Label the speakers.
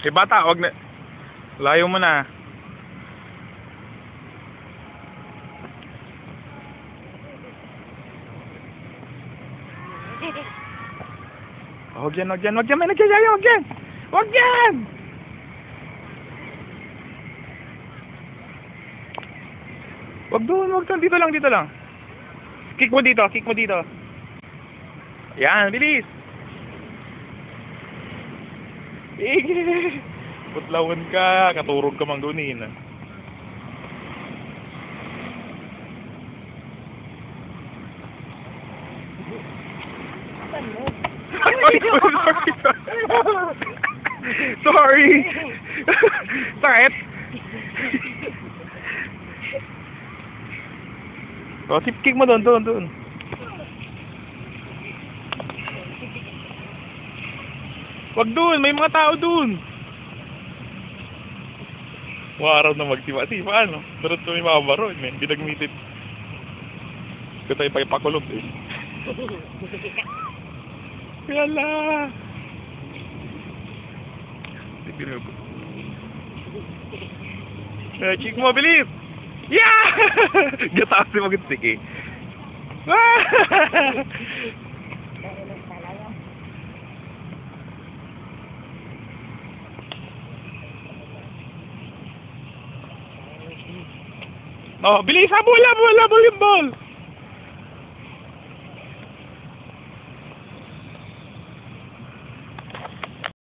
Speaker 1: Eh bata, wag na. Layo mo na. Wag yan, wag yan, wag yan, may nagyayaya, wag yan! Wag yan! Wag doon, wag doon, dito lang, dito lang. Kick mo dito, kick mo dito. Yan, bilis! Putlawan ka, katurog ka manggunin. Sorry. Sakit. O, kick mo doon, doon, doon. Wag doon, may mga tao doon. Mga araw na magsipa-sipa, ano? Durot kami mga baro, men. Binagmitit. Ito tayo pa ipakulog, eh. Yala! Kick mo, bilis! Yeah! Gata kasi mag-stick, eh. Oh, bilis! Habol, habol, habol yung ball!